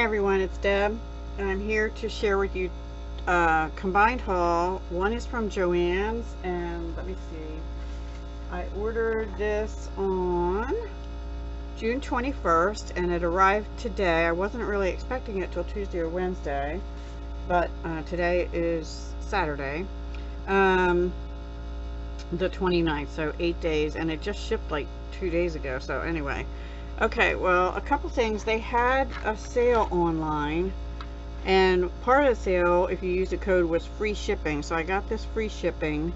Hi everyone, it's Deb, and I'm here to share with you combined haul. One is from JoAnn's, and let me see. I ordered this on June 21st, and it arrived today. I wasn't really expecting it till Tuesday or Wednesday, but today is Saturday, the 29th, so 8 days, and it just shipped like 2 days ago. So anyway. Okay, well, a couple things. They had a sale online, and part of the sale, if you use the code, was free shipping. So I got this free shipping,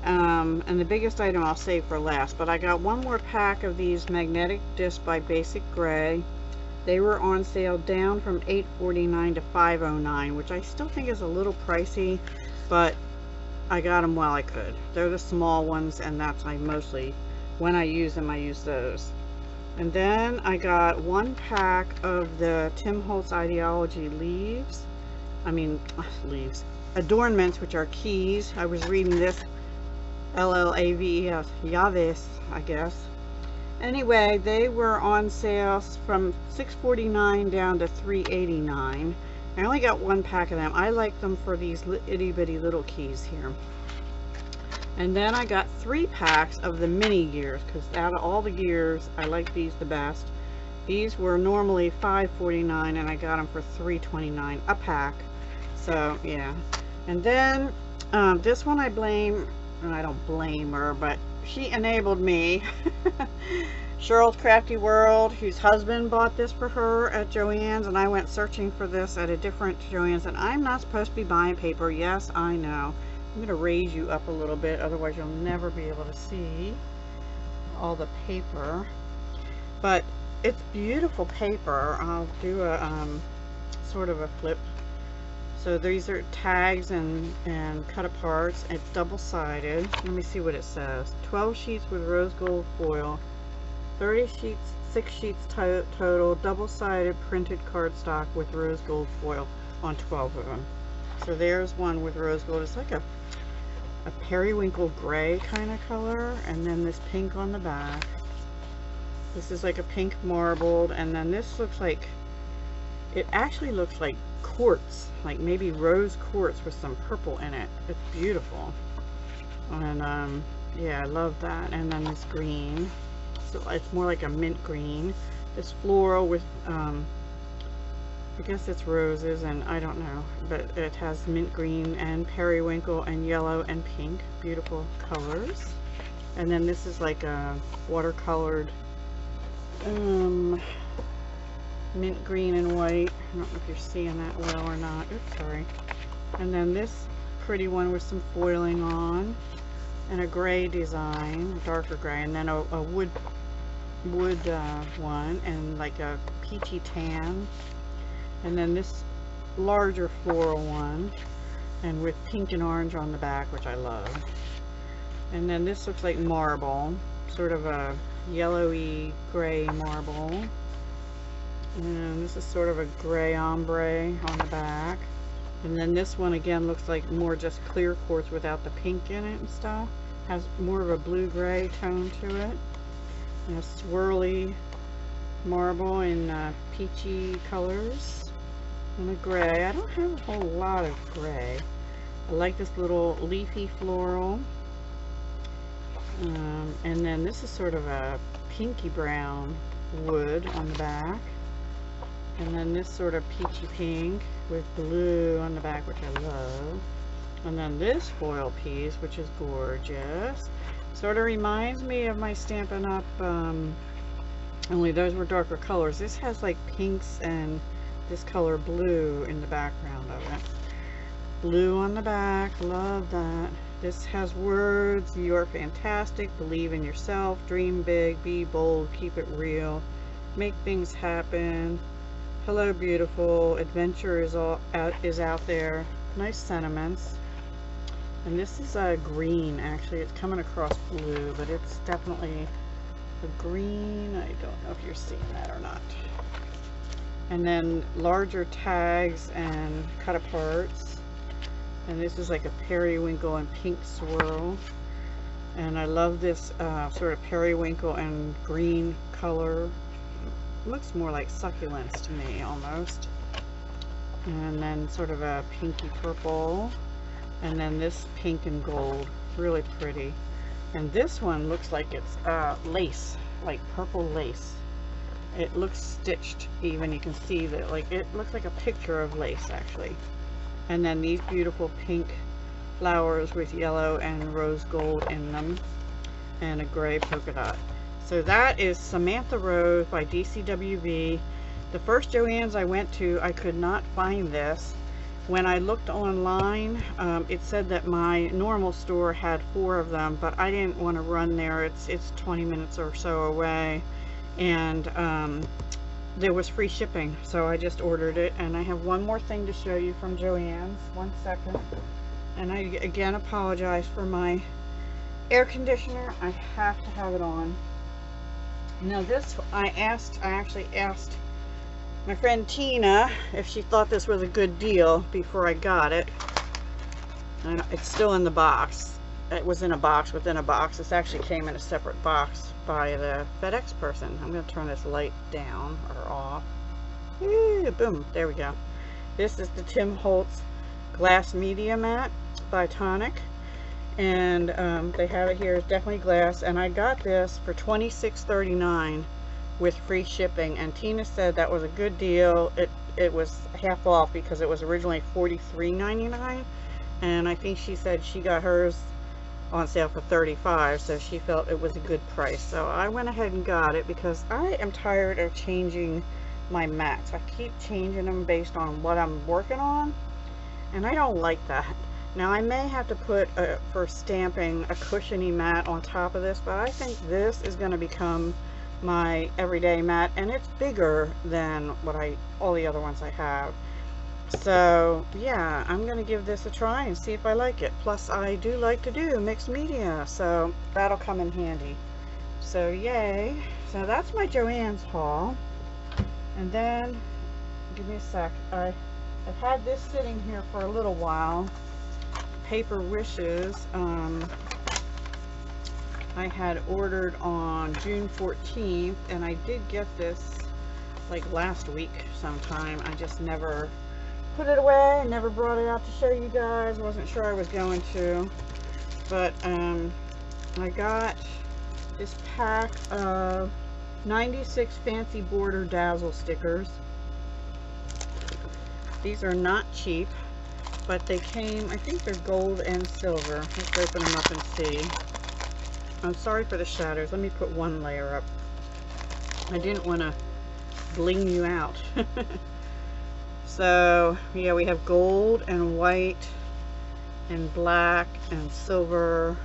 and the biggest item I'll save for last. But I got one more pack of these magnetic discs by Basic Gray. They were on sale down from $8.49 to $5.09, which I still think is a little pricey, but I got them while I could. They're the small ones, and that's mostly, when I use them, I use those. And then I got one pack of the Tim Holtz Ideology adornments, which are keys. I was reading this, LLAVES, llaves, I guess. Anyway, they were on sale from $6.49 down to $3.89. I only got one pack of them. I like them for these itty bitty little keys here. And then I got 3 packs of the mini gears, because out of all the gears, I like these the best. These were normally $5.49, and I got them for $3.29 a pack. So yeah. And then this one I don't blame her, but she enabled me. Cheryl's Crafty World, whose husband bought this for her at JoAnn's, and I went searching for this at a different JoAnn's, and I'm not supposed to be buying paper. Yes, I know. I'm going to raise you up a little bit, otherwise you'll never be able to see all the paper. But it's beautiful paper. I'll do a sort of a flip. So these are tags and cut aparts. It's double-sided. Let me see what it says. 12 sheets with rose gold foil. 30 sheets, 6 sheets total. Double-sided printed cardstock with rose gold foil on 12 of them. So there's one with rose gold. It's like a periwinkle gray kind of color, and then this pink on the back. This is like a pink marbled, and then this looks like, it actually looks like quartz, like maybe rose quartz with some purple in it. It's beautiful. And yeah, I love that. And then this green, so it's more like a mint green. This floral with I guess it's roses, and I don't know, but it has mint green and periwinkle and yellow and pink. Beautiful colors. And then this is like a watercolored mint green and white. I don't know if you're seeing that well or not. Oops, sorry. And then this pretty one with some foiling on, and a gray design, darker gray, and then a wood one, and like a peachy tan. And then this larger floral one, and with pink and orange on the back, which I love. And then this looks like marble, sort of a yellowy gray marble. And this is sort of a gray ombre on the back. And then this one again looks like more just clear quartz without the pink in it and stuff. Has more of a blue-gray tone to it. And a swirly marble in peachy colors. And a gray. I don't have a whole lot of gray. I like this little leafy floral. And then this is sort of a pinky brown wood on the back. And then this sort of peachy pink with blue on the back, which I love. And then this foil piece, which is gorgeous. Sort of reminds me of my Stampin' Up! Only those were darker colors. This has like pinks and this color blue in the background of it. Blue on the back, love that. This has words: you are fantastic, believe in yourself, dream big, be bold, keep it real, make things happen, hello beautiful, adventure is out there. Nice sentiments. And this is a green, actually. It's coming across blue, but it's definitely a green. I don't know if you're seeing that or not. And then larger tags and cut aparts. And this is like a periwinkle and pink swirl. And I love this sort of periwinkle and green color looks more like succulents to me almost. And then sort of a pinky purple. And then this pink and gold, really pretty. And this one looks like it's lace, like purple lace. It looks stitched even. You can see that, like, it looks like a picture of lace actually. And then these beautiful pink flowers with yellow and rose gold in them, and a gray polka dot. So that is Samantha Rose by DCWV. The first JoAnn's I went to, I could not find this. When I looked online, it said that my normal store had 4 of them, but I didn't want to run there. It's 20 minutes or so away, and there was free shipping, so I just ordered it. And I have one more thing to show you from JoAnn's. One second. And I again apologize for my air conditioner. I have to have it on. Now this, I actually asked my friend Tina if she thought this was a good deal before I got it. And it's still in the box. It was in a box within a box. This actually came in a separate box by the FedEx person. I'm going to turn this light down or off. Ooh, boom, there we go. This is the Tim Holtz Glass Media Mat by Tonic. And they have it here. It's definitely glass. And I got this for $26.39 with free shipping, and Tina said that was a good deal. It was half off because it was originally $43.99, and I think she said she got hers on sale for $35, so she felt it was a good price. So I went ahead and got it because I am tired of changing my mats. I keep changing them based on what I'm working on, and I don't like that. Now I may have to put for stamping a cushiony mat on top of this, but I think this is going to become my everyday mat, and it's bigger than what all the other ones I have. So yeah, I'm gonna give this a try and see if I like it. Plus I do like to do mixed media, so that'll come in handy. So yay. So that's my JoAnn's haul. And then give me a sec, I've had this sitting here for a little while. Paper Wishes, I had ordered on June 14th, and I did get this like last week sometime. I just never put it away, never brought it out to show you guys. Wasn't sure I was going to, but I got this pack of 96 Fancy Border Dazzle stickers. These are not cheap, but they came, I think they're gold and silver. Let's open them up and see. I'm sorry for the shadows. Let me put one layer up. I didn't want to bling you out. So yeah, we have gold and white and black and silver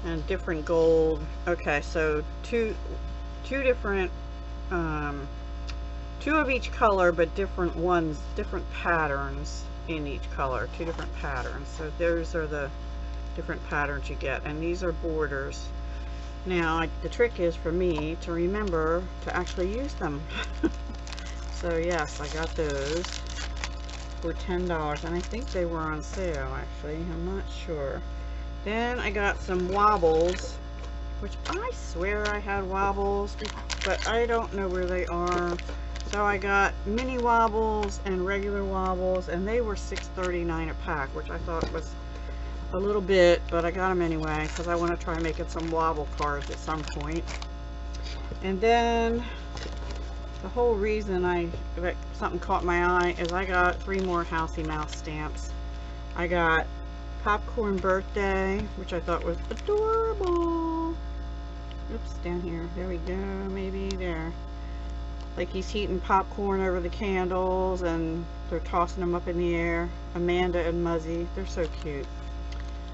and different gold. Okay, so two different, two of each color, but different ones, different patterns in each color. 2 different patterns. So those are the different patterns you get, and these are borders. Now the trick is for me to remember to actually use them. So yes, I got those for $10, and I think they were on sale actually. I'm not sure. Then I got some Wobbles, which I swear I had Wobbles, but I don't know where they are. So I got mini Wobbles and regular Wobbles, and they were $6.39 a pack, which I thought was a little bit, but I got them anyway because I want to try making some wobble cards at some point. And then the whole reason something caught my eye is I got 3 more Housey Mouse stamps. I got Popcorn Birthday, which I thought was adorable. Oops, down here. There we go. Maybe there. Like he's heating popcorn over the candles and they're tossing them up in the air. Amanda and Muzzy. They're so cute.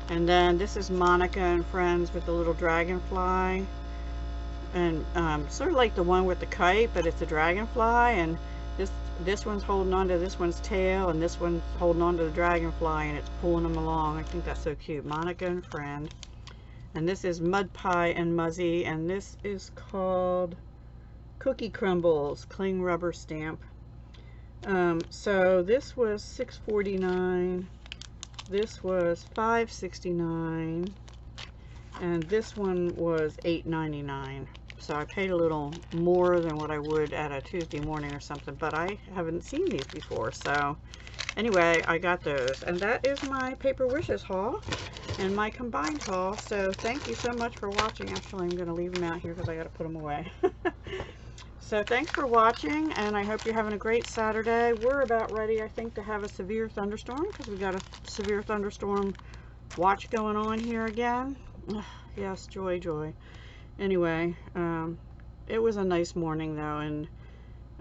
And then this is Monica and Friends with the little dragonfly. And sort of like the one with the kite, but it's a dragonfly. And this one's holding on to this one's tail, and this one's holding on to the dragonfly, and it's pulling them along. I think that's so cute. Monica and Friend. And this is Mud Pie and Muzzy, and this is called Cookie Crumbles Cling Rubber Stamp. So this was $6.49. This was $5.69. And this one was $8.99. so I paid a little more than what I would at a Tuesday morning or something, but I haven't seen these before. So anyway, I got those, and that is my Paper Wishes haul and my combined haul. So thank you so much for watching. Actually, I'm going to leave them out here because I got to put them away. So thanks for watching, and I hope you're having a great Saturday. We're about ready, I think, to have a severe thunderstorm, because we got a severe thunderstorm watch going on here again. Ugh, yes, joy, joy. Anyway, it was a nice morning though, and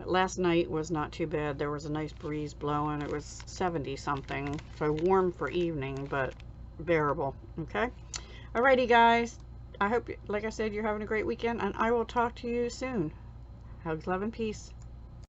last night was not too bad. There was a nice breeze blowing. It was 70 something, so warm for evening, but bearable. Okay, alrighty guys, I hope, like I said, you're having a great weekend, and I will talk to you soon. Hugs, love, and peace.